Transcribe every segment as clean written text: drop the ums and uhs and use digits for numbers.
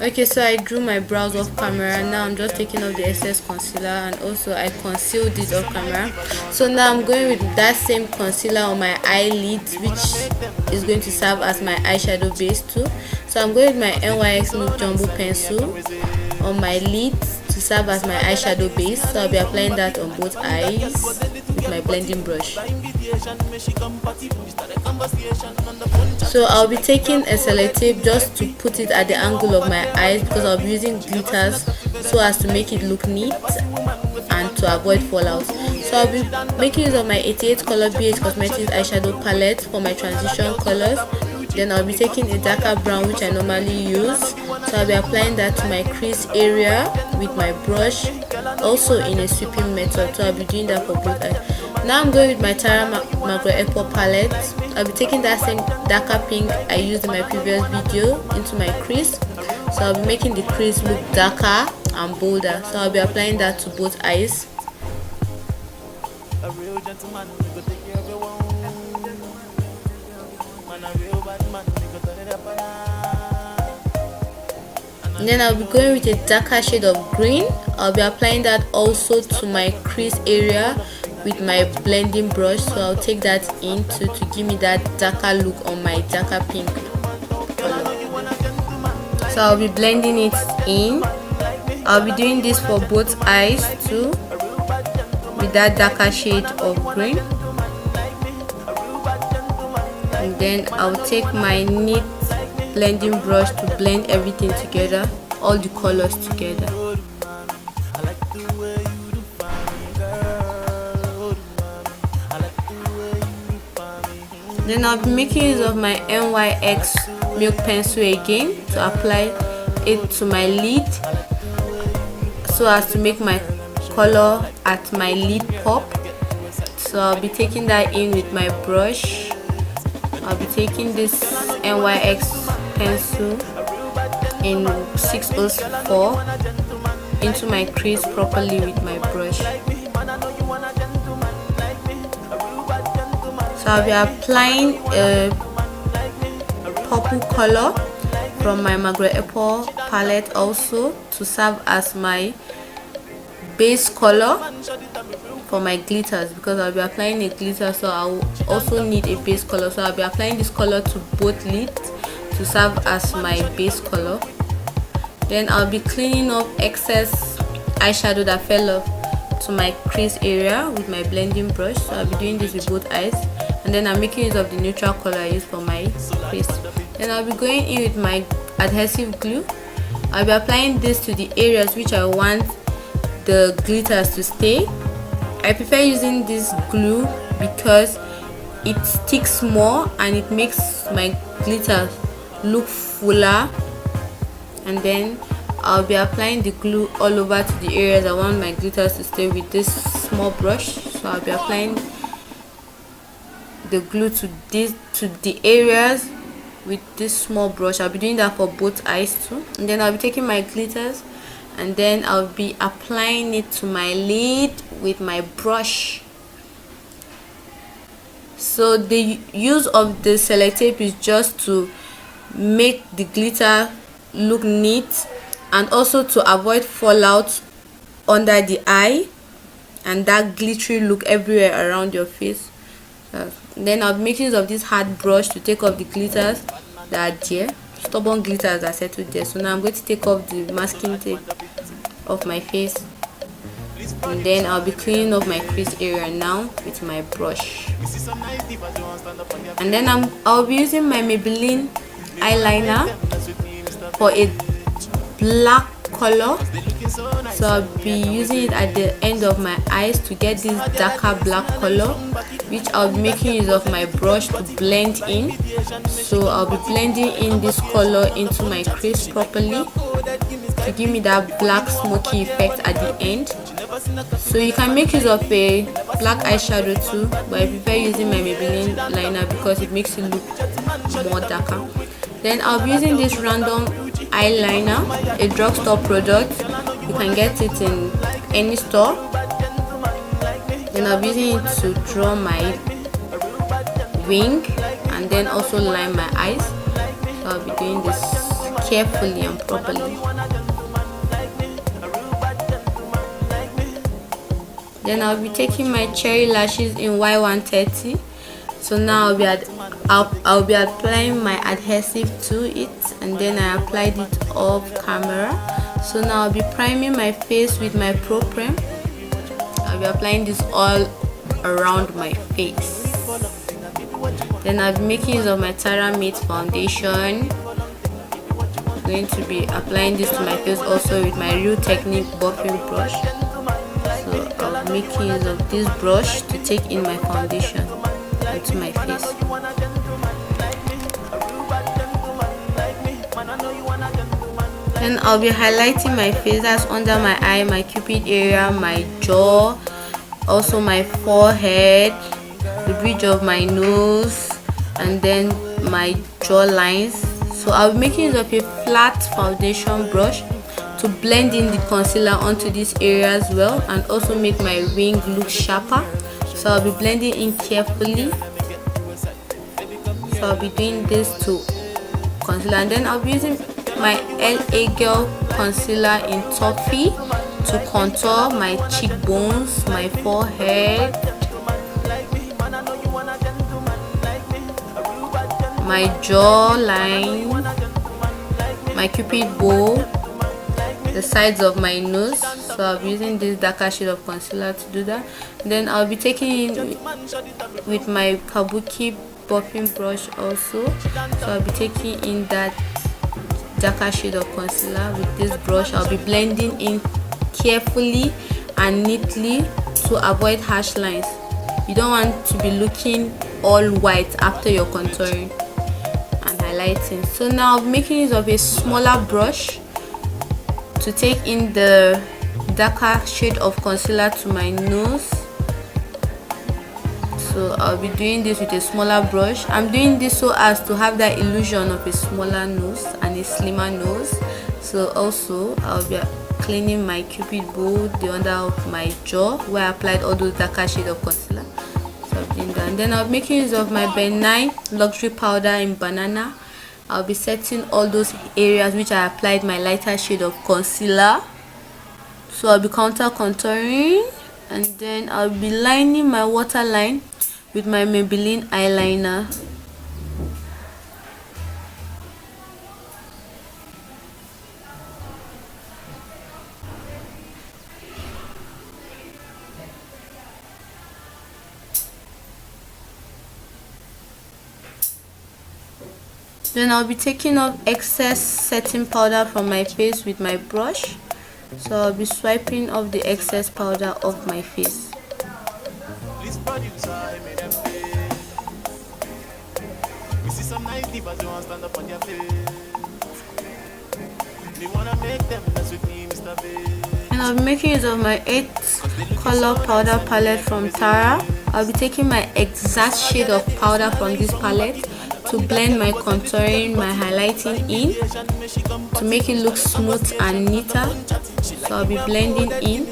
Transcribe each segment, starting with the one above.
Okay, so I drew my brows off camera. Now I'm just taking off the excess concealer, and also I concealed it off camera. So now I'm going with that same concealer on my eyelids, which is going to serve as my eyeshadow base too. So I'm going with my NYX Look Jumbo pencil on my lids to serve as my eyeshadow base. So I'll be applying that on both eyes with my blending brush. So I'll be taking a sellotape just to put it at the angle of my eyes, because I'll be using glitters so as to make it look neat and to avoid fallout. So I'll be making use of my 88 color BH Cosmetics eyeshadow palette for my transition colors. Then I'll be taking a darker brown, which I normally use. So I'll be applying that to my crease area with my brush, also in a sweeping method. So I'll be doing that for both eyes. Now I'm going with my margret ekpo palette. I'll be taking that same darker pink I used in my previous video into my crease. So I'll be making the crease look darker and bolder. So I'll be applying that to both eyes. And then I'll be going with a darker shade of green. I'll be applying that also to my crease area with my blending brush. So I'll take that in to give me that darker look on my darker pink color. So I'll be blending it in. I'll be doing this for both eyes too, with that darker shade of green. And then I'll take my neat blending brush to blend everything together, all the colors together. Then I'll be making use of my NYX milk pencil again to apply it to my lid, so as to make my color at my lid pop. So I'll be taking that in with my brush. I'll be taking this NYX pencil in 604 into my crease properly with my brush. So I'll be applying a purple color from my margret ekpo palette also to serve as my base color for my glitters, because I'll be applying a glitter, so I'll also need a base color. So I'll be applying this color to both lids to serve as my base color. Then I'll be cleaning up excess eyeshadow that fell off to my crease area with my blending brush. So I'll be doing this with both eyes. And then I'm making use of the neutral color I use for my crease. Then I'll be going in with my adhesive glue. I'll be applying this to the areas which I want the glitters to stay. I prefer using this glue because it sticks more and it makes my glitter look fuller. And then I'll be applying the glue all over to the areas I want my glitters to stay with this small brush. So I'll be applying the glue to the areas with this small brush. I'll be doing that for both eyes too. And then I'll be taking my glitters and then I'll be applying it to my lid with my brush. So the use of the sellotape is just to make the glitter look neat and also to avoid fallout under the eye and that glittery look everywhere around your face. Then I'll be making use of this hard brush to take off the glitters that are there, stubborn glitters that settled there. So now I'm going to take off the masking tape off my face, and then I'll be cleaning up my crease area now with my brush. And then I'll be using my Maybelline eyeliner for a black color. So I'll be using it at the end of my eyes to get this darker black color, which I'll be making use of my brush to blend in. So I'll be blending in this color into my crease properly to give me that black smoky effect at the end. So you can make use of a black eyeshadow too, but I prefer using my Maybelline liner because it makes it look more darker. Then I'll be using this random eyeliner, a drugstore product. You can get it in any store. Then I'll be using it to draw my wing and then also line my eyes. So I'll be doing this carefully and properly. Then I'll be taking my cherry lashes in Y130. So now I'll be applying my adhesive to it, and then I applied it off camera. So now I'll be priming my face with my PRO.prep. I'll be applying this all around my face. Then I'll be making use of my Tara Matte foundation. I'm going to be applying this to my face also with my Real Technique buffing brush. So I'll be making use of this brush to take in my foundation into my face. Then I'll be highlighting my face, that's under my eye, my cupid area, my jaw, also my forehead, the bridge of my nose, and then my jaw lines. So I'll be making use of a flat foundation brush to blend in the concealer onto this area as well, and also make my wing look sharper. So I'll be blending in carefully. So I'll be doing this to concealer, and then I'll be using my LA Girl concealer in Toffee to contour my cheekbones, my forehead, my jawline, my cupid bow, the sides of my nose. So I'll be using this darker shade of concealer to do that. Then I'll be taking it with my kabuki buffing brush also. So I'll be taking in that darker shade of concealer with this brush. I'll be blending in carefully and neatly to avoid harsh lines. You don't want to be looking all white after your contouring and highlighting. So now I'm making use of a smaller brush to take in the darker shade of concealer to my nose. So I'll be doing this with a smaller brush. I'm doing this so as to have that illusion of a smaller nose and a slimmer nose. So also I'll be cleaning my cupid bow, the under of my jaw where I applied all those darker shade of concealer. So I'll be doing that. And then I'll be making use of my benign luxury powder in banana. I'll be setting all those areas which I applied my lighter shade of concealer. So I'll be contouring, and then I'll be lining my waterline with my Maybelline eyeliner. Then I'll be taking off excess setting powder from my face with my brush. So I'll be swiping off the excess powder off my face. And I'll be making use of my 8 color powder palette from Tara. I'll be taking my exact shade of powder from this palette to blend my contouring, my highlighting in to make it look smooth and neater. So I'll be blending in,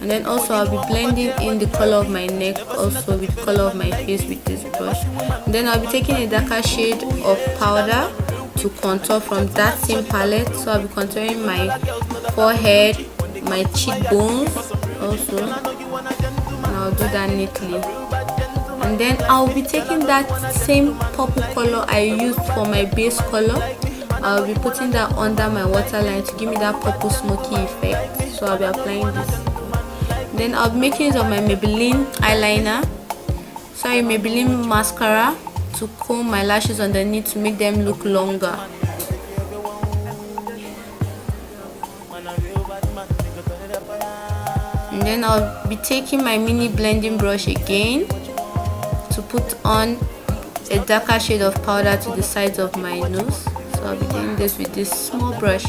and then also I'll be blending in the color of my neck also with the color of my face with this brush. And then I'll be taking a darker shade of powder to contour from that same palette. So I'll be contouring my forehead, my cheekbones also, and I'll do that neatly. And then I'll be taking that same purple color I used for my base color. I'll be putting that under my waterline to give me that purple smoky effect. So I'll be applying this. Then I'll be making use of my Maybelline Maybelline mascara to comb my lashes underneath to make them look longer. And then I'll be taking my mini blending brush again to put on a darker shade of powder to the sides of my nose. So I'll be doing this with this small brush.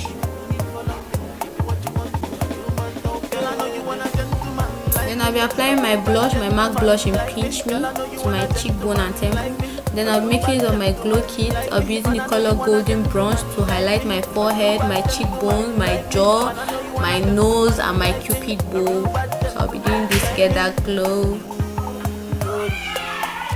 Then I'll be applying my blush, my MAC blush in Pinch Me to my cheekbone and temple. Then I'll be making use of my glow kit. I'll be using the color Golden Bronze to highlight my forehead, my cheekbones, my jaw, my nose, and my cupid bow. So I'll be doing this to get that glow.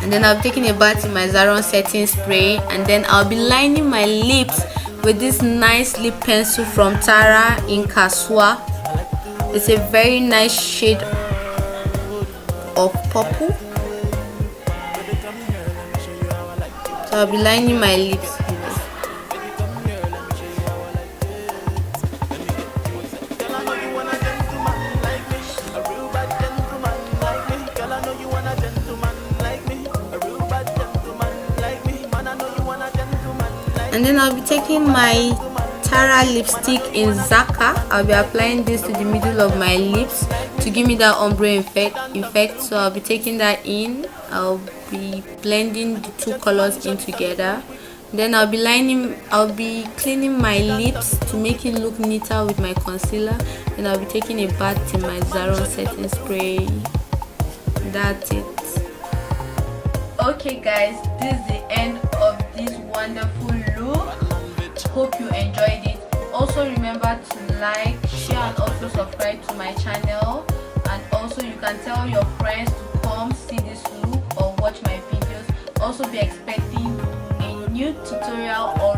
and then I'll be taking a bath in my Zaron setting spray, and then I'll be lining my lips with this nice lip pencil from Tara in Kasuwa. It's a very nice shade of purple. So I'll be lining my lips with this. And then I'll be taking my Tara lipstick in Zakka. I'll be applying this to the middle of my lips to give me that ombre effect. So I'll be taking that in. I'll be blending the two colors in together. Then I'll be cleaning my lips to make it look neater with my concealer. Then I'll be taking a bath in my Zaron setting spray. That's it. Okay guys, this is the end of this wonderful look. Hope you enjoyed it. Also remember to like, share and also subscribe to my channel, and also you can tell your friends to come see this look or watch my videos. Also be expecting a new tutorial or